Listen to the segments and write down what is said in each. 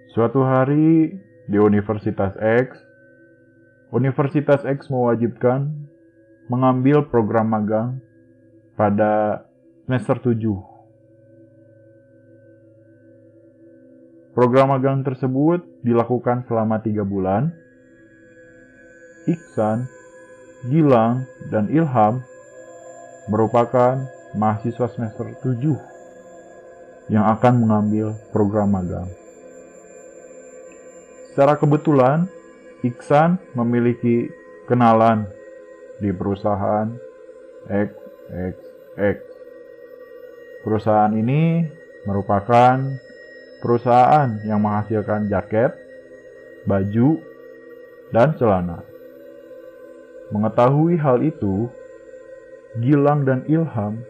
Suatu hari di Universitas X mewajibkan mengambil program magang pada semester 7. Program magang tersebut dilakukan selama 3 bulan. Iksan, Gilang, dan Ilham merupakan mahasiswa semester 7 yang akan mengambil program magang. Secara kebetulan, Iksan memiliki kenalan di perusahaan XXX. Perusahaan ini merupakan perusahaan yang menghasilkan jaket, baju, dan celana. Mengetahui hal itu, Gilang dan Ilham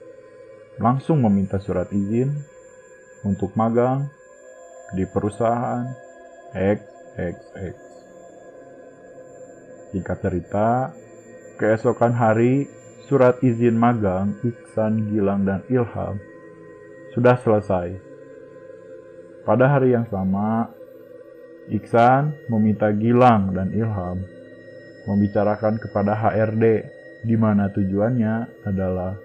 langsung meminta surat izin untuk magang di perusahaan XXX. Singkat cerita, keesokan hari surat izin magang Iksan, Gilang, dan Ilham sudah selesai. Pada hari yang sama, Iksan meminta Gilang dan Ilham membicarakan kepada HRD, di mana tujuannya adalah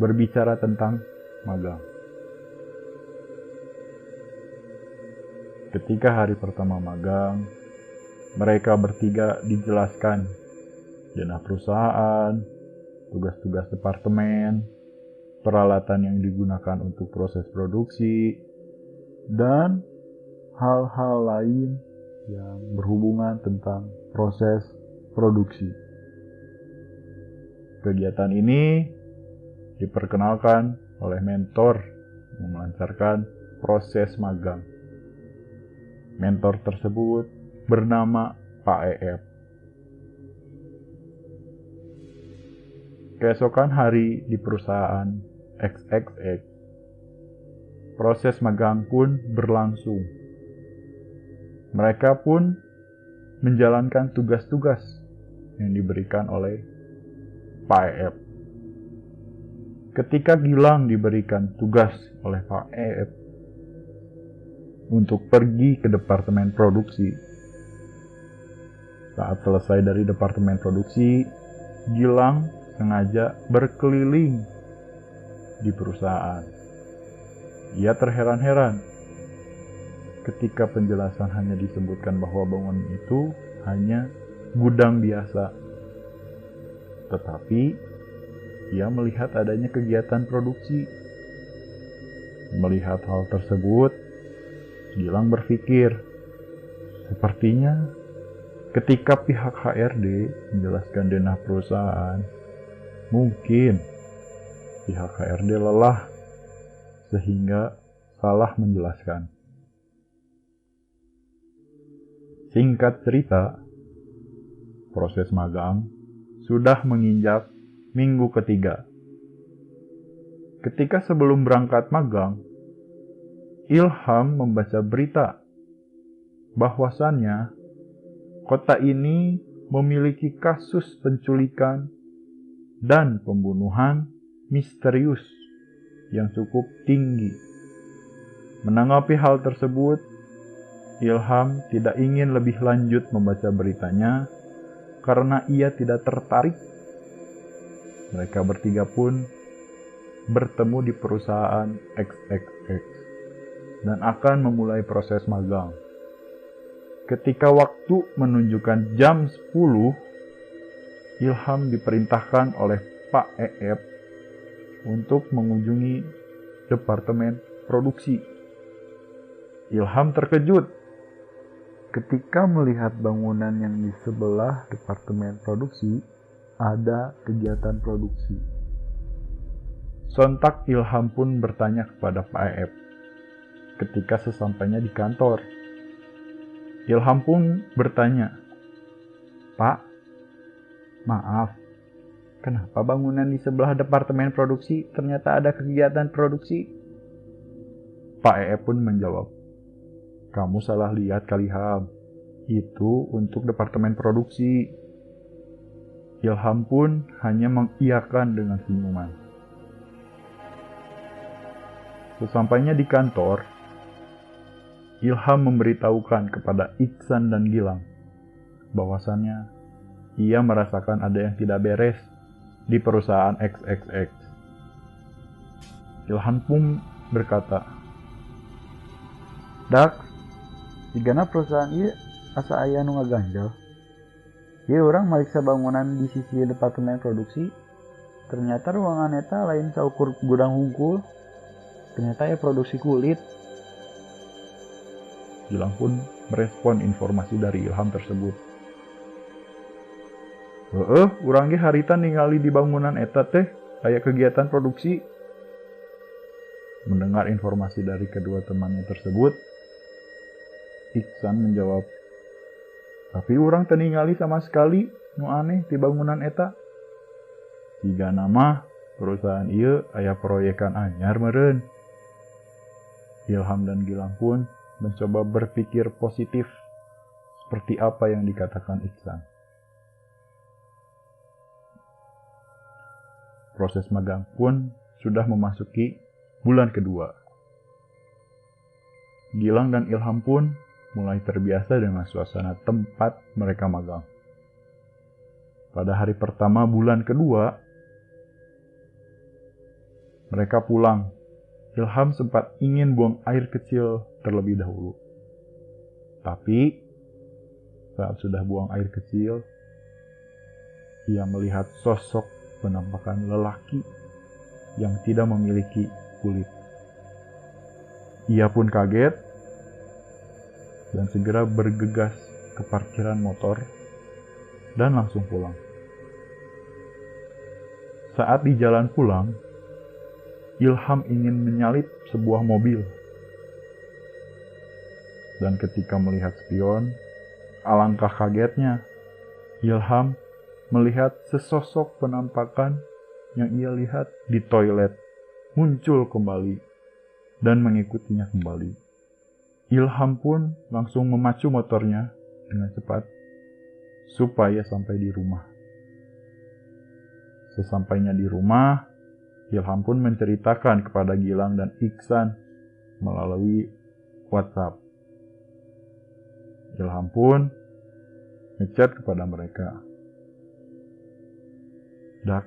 berbicara tentang magang. Ketika hari pertama magang, mereka bertiga dijelaskan denah perusahaan, tugas-tugas departemen, peralatan yang digunakan untuk proses produksi, dan hal-hal lain yang berhubungan tentang proses produksi. Kegiatan ini diperkenalkan oleh mentor yang melancarkan proses magang. Mentor tersebut bernama Pak EF. Keesokan hari di perusahaan XXX, proses magang pun berlangsung. Mereka pun menjalankan tugas-tugas yang diberikan oleh Pak EF. Ketika Gilang diberikan tugas oleh Pak EF untuk pergi ke departemen produksi, saat selesai dari departemen produksi, Gilang sengaja berkeliling di perusahaan. Ia terheran-heran ketika penjelasan hanya disebutkan bahwa bangunan itu hanya gudang biasa. Tetapi ia melihat adanya kegiatan produksi. Melihat hal tersebut, Gilang berpikir, sepertinya ketika pihak HRD menjelaskan denah perusahaan, mungkin pihak HRD lelah sehingga salah menjelaskan. Singkat cerita, proses magang sudah menginjak minggu ketiga. Ketika sebelum berangkat magang, Ilham membaca berita bahwasannya kota ini memiliki kasus penculikan dan pembunuhan misterius yang cukup tinggi. Menanggapi hal tersebut, Ilham tidak ingin lebih lanjut membaca beritanya karena ia tidak tertarik. Mereka bertiga pun bertemu di perusahaan XXX dan akan memulai proses magang. Ketika waktu menunjukkan jam 10, Ilham diperintahkan oleh Pak EF untuk mengunjungi departemen produksi. Ilham terkejut ketika melihat bangunan yang di sebelah departemen produksi ada kegiatan produksi. Sontak Ilham pun bertanya kepada Pak EF ketika sesampainya di kantor. Ilham pun bertanya, "Pak, maaf, kenapa bangunan di sebelah departemen produksi ternyata ada kegiatan produksi?" Pak EF pun menjawab, "Kamu salah lihat kali, Ham. Itu untuk departemen produksi." Ilham pun hanya mengiyakan dengan senyuman. Sesampainya di kantor, Ilham memberitahukan kepada Iksan dan Gilang bahwasannya ia merasakan ada yang tidak beres di perusahaan XXX. Ilham pun berkata, "Dak, jigana perusahaan ieu asa aya nu ngaganjel. Ieu urang mariksa bangunan di sisi departemen produksi. Ternyata ruangan eta lain saukur gudang hungkul. Ternyata ya produksi kulit." Gilang pun merespon informasi dari Ilham tersebut. Urang ge harita ningali di bangunan eta teh aya kegiatan produksi. Mendengar informasi dari kedua temannya tersebut, Iksan menjawab, "Tapi urang teu ningali sama sekali nu aneh di bangunan eta. Jigana mah perusahaan ieu aya proyekan anyar meureun." Ilham dan Gilang pun mencoba berpikir positif seperti apa yang dikatakan Iksan. Proses magang pun sudah memasuki bulan kedua. Gilang dan Ilham pun mulai terbiasa dengan suasana tempat mereka magang. Pada hari pertama bulan kedua, mereka pulang. Ilham sempat ingin buang air kecil terlebih dahulu. Tapi saat sudah buang air kecil, ia melihat sosok penampakan lelaki yang tidak memiliki kulit. Ia pun kaget dan segera bergegas ke parkiran motor dan langsung pulang. Saat di jalan pulang, Ilham ingin menyalip sebuah mobil. Dan ketika melihat spion, alangkah kagetnya Ilham melihat sesosok penampakan yang ia lihat di toilet muncul kembali dan mengikutinya kembali. Ilham pun langsung memacu motornya dengan cepat supaya sampai di rumah. Sesampainya di rumah, Ilham pun menceritakan kepada Gilang dan Iksan melalui WhatsApp. Ilham pun ngechat kepada mereka, "Dak,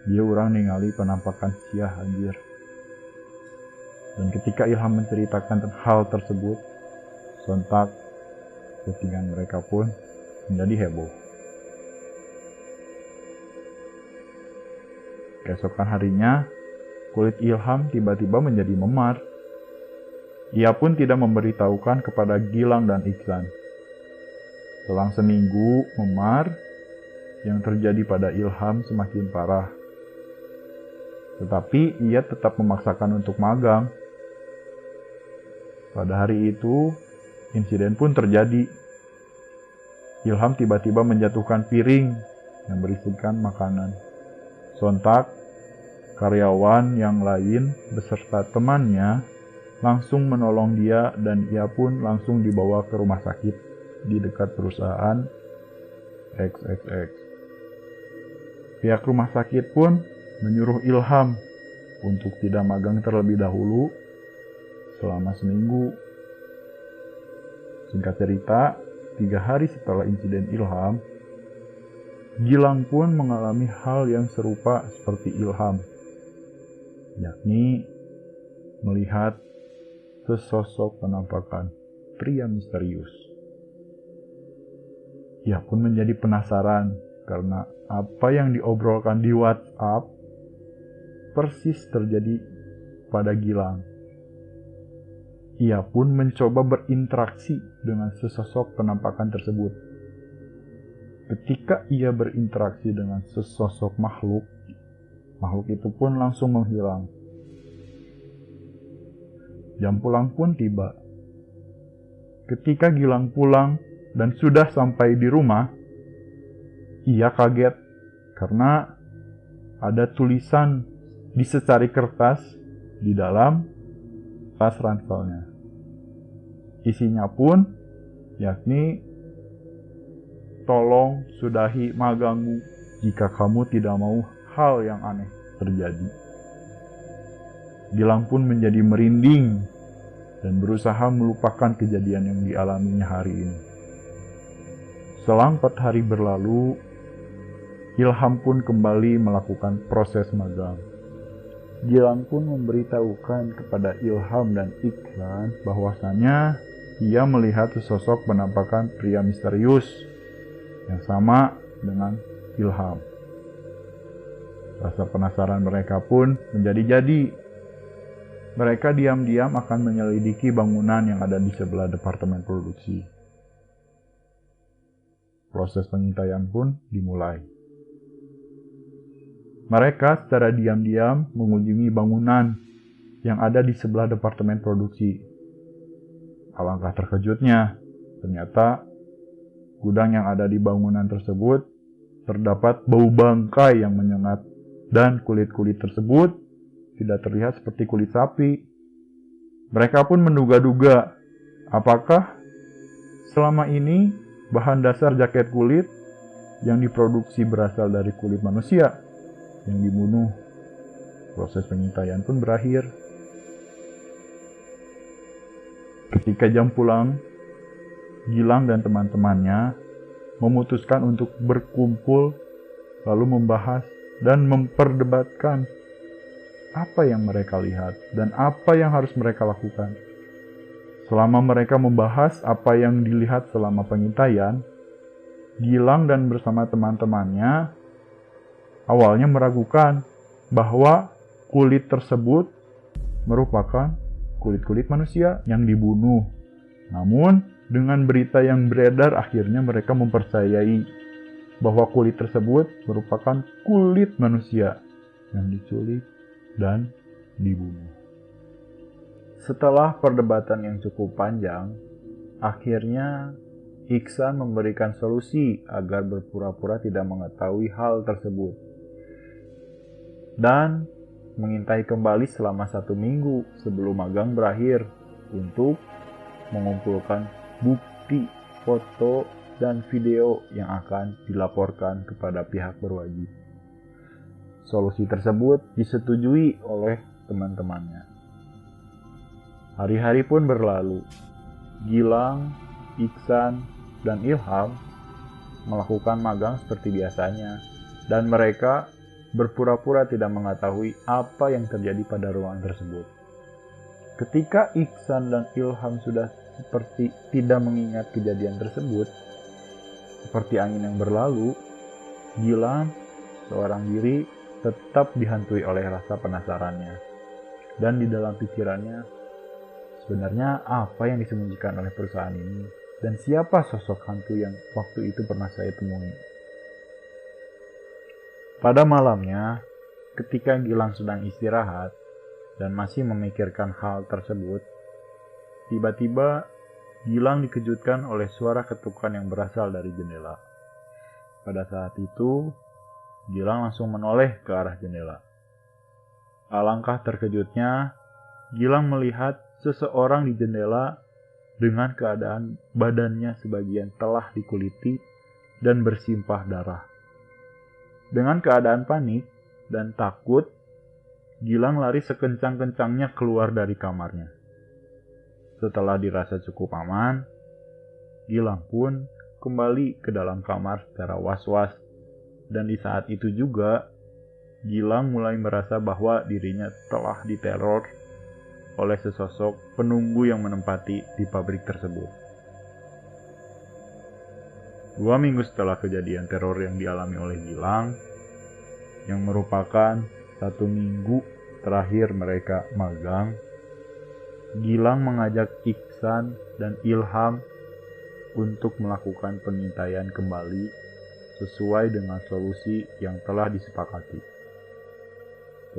dia orang ningali penampakan sia anjir." Dan ketika Ilham menceritakan hal tersebut, sontak chattingan mereka pun menjadi heboh. Keesokan harinya, kulit Ilham tiba-tiba menjadi memar. Ia pun tidak memberitahukan kepada Gilang dan Iksan. Selang seminggu memar, yang terjadi pada Ilham semakin parah. Tetapi ia tetap memaksakan untuk magang. Pada hari itu, insiden pun terjadi. Ilham tiba-tiba menjatuhkan piring yang berisikan makanan. Sontak, karyawan yang lain beserta temannya langsung menolong dia dan ia pun langsung dibawa ke rumah sakit di dekat perusahaan XXX. Pihak rumah sakit pun menyuruh Ilham untuk tidak magang terlebih dahulu selama seminggu. Singkat cerita, 3 hari setelah insiden Ilham, Gilang pun mengalami hal yang serupa seperti Ilham, yakni melihat sesosok penampakan pria misterius. Ia pun menjadi penasaran karena apa yang diobrolkan di WhatsApp persis terjadi pada Gilang. Ia pun mencoba berinteraksi dengan sesosok penampakan tersebut. Ketika ia berinteraksi dengan sesosok makhluk itu pun langsung menghilang. Jam pulang pun tiba. Ketika Gilang pulang dan sudah sampai di rumah, ia kaget karena ada tulisan di secari kertas di dalam tas ranselnya. Isinya pun yakni, "Tolong sudahi magangmu jika kamu tidak mau hal yang aneh terjadi." Gilang pun menjadi merinding dan berusaha melupakan kejadian yang dialaminya hari ini. Selang 4 hari berlalu, Ilham pun kembali melakukan proses magang. Gilang pun memberitahukan kepada Ilham dan Iksan Bahwasannya ia melihat sesosok penampakan pria misterius yang sama dengan Ilham. Rasa penasaran mereka pun menjadi-jadi. Mereka diam-diam akan menyelidiki bangunan yang ada di sebelah departemen produksi. Proses pengintaian pun dimulai. Mereka secara diam-diam mengunjungi bangunan yang ada di sebelah departemen produksi. Alangkah terkejutnya, ternyata gudang yang ada di bangunan tersebut terdapat bau bangkai yang menyengat dan kulit-kulit tersebut tidak terlihat seperti kulit sapi. Mereka pun menduga-duga apakah selama ini bahan dasar jaket kulit yang diproduksi berasal dari kulit manusia yang dibunuh. Proses pengintaian pun berakhir. Ketika jam pulang, Gilang dan teman-temannya memutuskan untuk berkumpul lalu membahas dan memperdebatkan apa yang mereka lihat dan apa yang harus mereka lakukan. Selama mereka membahas apa yang dilihat selama pengintaian, Gilang dan bersama teman-temannya awalnya meragukan bahwa kulit tersebut merupakan kulit-kulit manusia yang dibunuh. Namun, dengan berita yang beredar, akhirnya mereka mempercayai bahwa kulit tersebut merupakan kulit manusia yang diculik dan dibunuh. Setelah perdebatan yang cukup panjang, akhirnya Iksan memberikan solusi agar berpura-pura tidak mengetahui hal tersebut dan mengintai kembali selama 1 minggu sebelum magang berakhir untuk mengumpulkan bukti, foto, dan video yang akan dilaporkan kepada pihak berwajib. Solusi tersebut disetujui oleh teman-temannya. Hari-hari pun berlalu. Gilang, Iksan, dan Ilham melakukan magang seperti biasanya, dan mereka berpura-pura tidak mengetahui apa yang terjadi pada ruangan tersebut. Ketika Iksan dan Ilham sudah seperti tidak mengingat kejadian tersebut, seperti angin yang berlalu, Gilang seorang diri tetap dihantui oleh rasa penasarannya. Dan di dalam pikirannya, sebenarnya apa yang disembunyikan oleh perusahaan ini? Dan siapa sosok hantu yang waktu itu pernah saya temui? Pada malamnya, ketika Gilang sedang istirahat dan masih memikirkan hal tersebut, tiba-tiba Gilang dikejutkan oleh suara ketukan yang berasal dari jendela. Pada saat itu, Gilang langsung menoleh ke arah jendela. Alangkah terkejutnya, Gilang melihat seseorang di jendela dengan keadaan badannya sebagian telah dikuliti dan bersimpah darah. Dengan keadaan panik dan takut, Gilang lari sekencang-kencangnya keluar dari kamarnya. Setelah dirasa cukup aman, Gilang pun kembali ke dalam kamar secara was-was. Dan di saat itu juga, Gilang mulai merasa bahwa dirinya telah diteror oleh sesosok penunggu yang menempati di pabrik tersebut. 2 minggu setelah kejadian teror yang dialami oleh Gilang, yang merupakan 1 minggu terakhir mereka magang, Gilang mengajak Iksan dan Ilham untuk melakukan pengintaian kembali sesuai dengan solusi yang telah disepakati.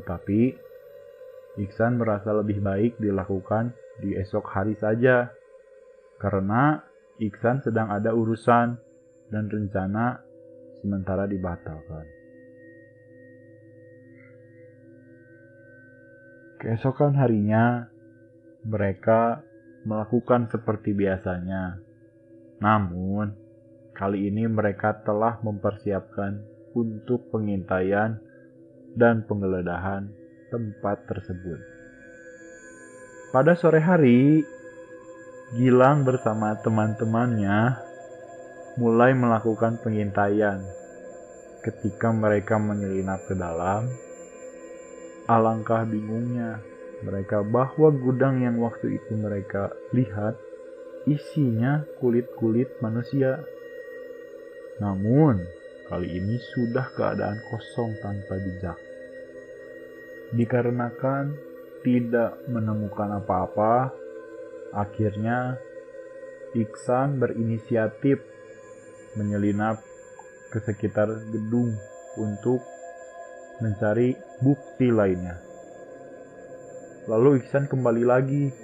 Tetapi, Iksan merasa lebih baik dilakukan di esok hari saja, karena Iksan sedang ada urusan dan rencana sementara dibatalkan. Keesokan harinya, mereka melakukan seperti biasanya. Namun, kali ini mereka telah mempersiapkan untuk pengintaian dan penggeledahan tempat tersebut. Pada sore hari, Gilang bersama teman-temannya mulai melakukan pengintaian. Ketika mereka menyelinap ke dalam, alangkah bingungnya mereka bahwa gudang yang waktu itu mereka lihat isinya kulit-kulit manusia. Namun, kali ini sudah keadaan kosong tanpa jejak. Dikarenakan tidak menemukan apa-apa, akhirnya Iksan berinisiatif menyelinap ke sekitar gedung untuk mencari bukti lainnya. Lalu Iksan kembali lagi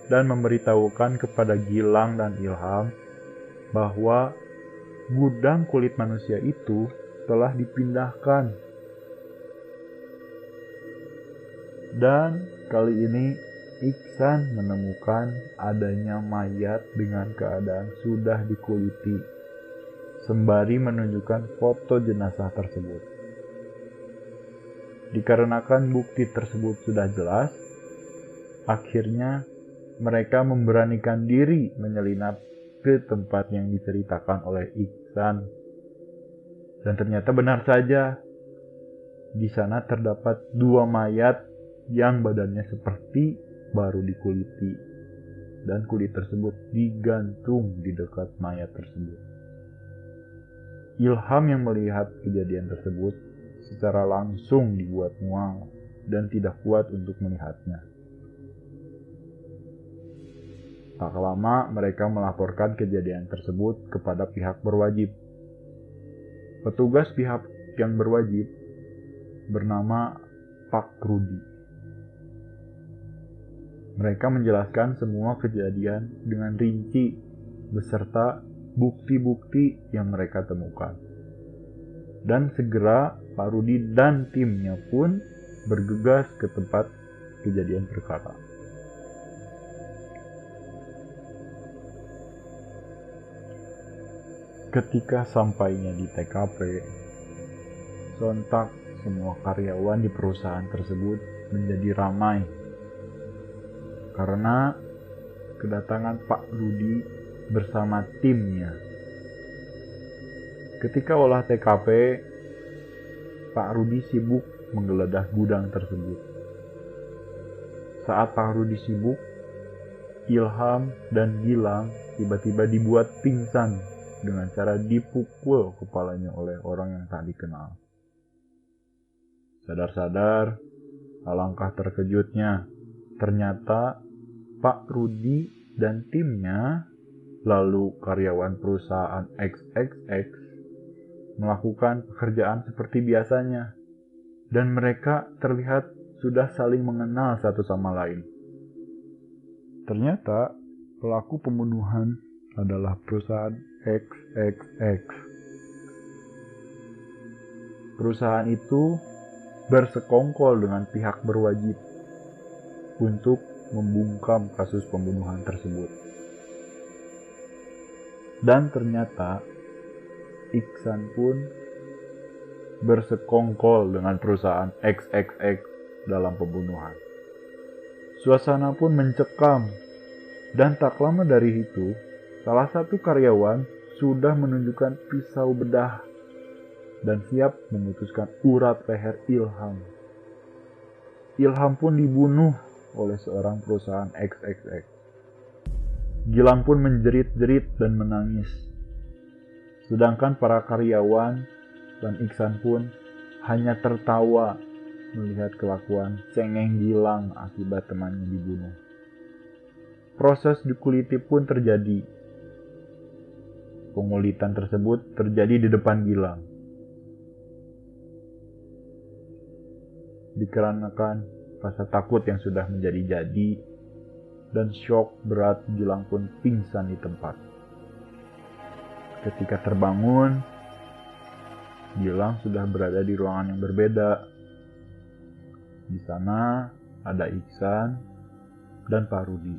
dan memberitahukan kepada Gilang dan Ilham bahwa gudang kulit manusia itu telah dipindahkan. Dan kali ini Iksan menemukan adanya mayat dengan keadaan sudah dikuliti, sembari menunjukkan foto jenazah tersebut. Dikarenakan bukti tersebut sudah jelas, akhirnya mereka memberanikan diri menyelinap ke tempat yang diceritakan oleh Iksan. Dan ternyata benar saja, di sana terdapat 2 mayat yang badannya seperti baru dikuliti, dan kulit tersebut digantung di dekat mayat tersebut. Ilham yang melihat kejadian tersebut secara langsung dibuat mual dan tidak kuat untuk melihatnya. Tak lama mereka melaporkan kejadian tersebut kepada pihak berwajib. Petugas pihak yang berwajib bernama Pak Rudi. Mereka menjelaskan semua kejadian dengan rinci beserta bukti-bukti yang mereka temukan. Dan segera Pak Rudi dan timnya pun bergegas ke tempat kejadian perkara. Ketika sampainya di TKP, sontak semua karyawan di perusahaan tersebut menjadi ramai karena kedatangan Pak Rudi bersama timnya. Ketika olah TKP, Pak Rudi sibuk menggeledah gudang tersebut. Saat Pak Rudi sibuk, Ilham dan Gilang tiba-tiba dibuat pingsan dengan cara dipukul kepalanya oleh orang yang tak dikenal. Sadar-sadar, alangkah terkejutnya, ternyata Pak Rudi dan timnya, lalu karyawan perusahaan XXX, melakukan pekerjaan seperti biasanya, dan mereka terlihat sudah saling mengenal satu sama lain. Ternyata pelaku pembunuhan adalah perusahaan XXX. Perusahaan itu bersekongkol dengan pihak berwajib untuk membungkam kasus pembunuhan tersebut. Dan ternyata Iksan pun bersekongkol dengan perusahaan XXX dalam pembunuhan. Suasana pun mencekam, dan tak lama dari itu, salah satu karyawan sudah menunjukkan pisau bedah dan siap memutuskan urat leher Ilham. Ilham pun dibunuh oleh seorang perusahaan XXX. Gilang pun menjerit-jerit dan menangis. Sedangkan para karyawan dan Iksan pun hanya tertawa melihat kelakuan cengeng Gilang akibat temannya dibunuh. Proses dikuliti pun terjadi. Pengulitan tersebut terjadi di depan Gilang. Dikarenakan rasa takut yang sudah menjadi-jadi dan syok berat, Gilang pun pingsan di tempat. Ketika terbangun, Gilang sudah berada di ruangan yang berbeda. Di sana ada Iksan dan Pak Rudi.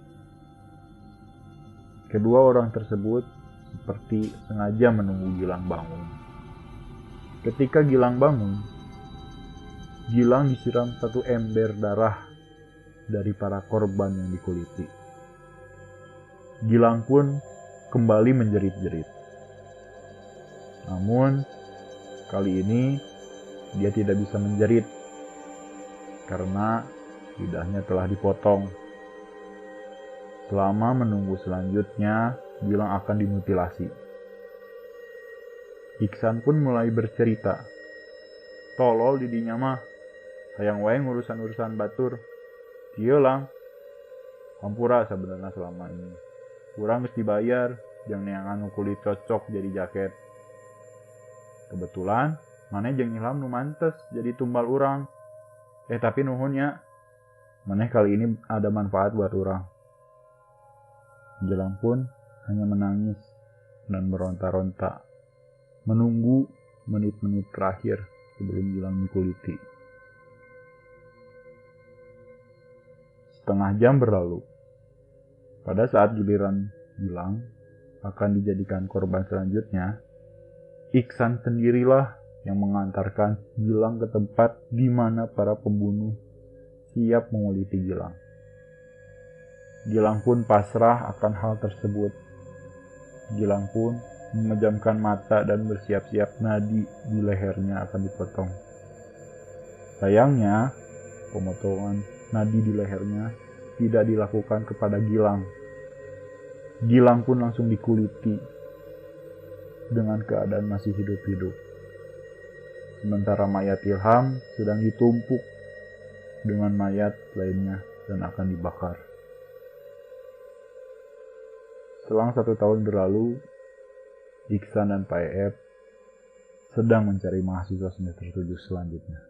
Kedua orang tersebut seperti sengaja menunggu Gilang bangun. Ketika Gilang bangun, Gilang disiram satu ember darah dari para korban yang dikuliti. Gilang pun kembali menjerit-jerit. Namun, kali ini dia tidak bisa menjerit karena lidahnya telah dipotong. Selama menunggu selanjutnya, Gilang akan dimutilasi. Iksan pun mulai bercerita. Tolol didinya mah, hayang wae urusan batur. Ieu lang, hampura sebenarnya selama ini. Kurang geus dibayar, jeung neangan nu kulit cocok jadi jaket. Kebetulan, maneh jeung Ilham nu mantes jadi tumbal urang. Tapi nuhunnya, maneh kali ini ada manfaat buat urang. Gilang pun hanya menangis dan meronta-ronta, menunggu menit-menit terakhir sebelum Gilang dikuliti. Setengah jam berlalu. Pada saat giliran Gilang akan dijadikan korban selanjutnya, Iksan sendirilah yang mengantarkan Gilang ke tempat di mana para pembunuh siap menguliti Gilang. Gilang pun pasrah akan hal tersebut. Gilang pun memejamkan mata dan bersiap-siap nadi di lehernya akan dipotong. Sayangnya, pemotongan nadi di lehernya tidak dilakukan kepada Gilang. Gilang pun langsung dikuliti dengan keadaan masih hidup-hidup. Sementara mayat Ilham sedang ditumpuk dengan mayat lainnya dan akan dibakar. Selang 1 tahun berlalu, Iksan dan Pak Eep sedang mencari mahasiswa semester 7 selanjutnya.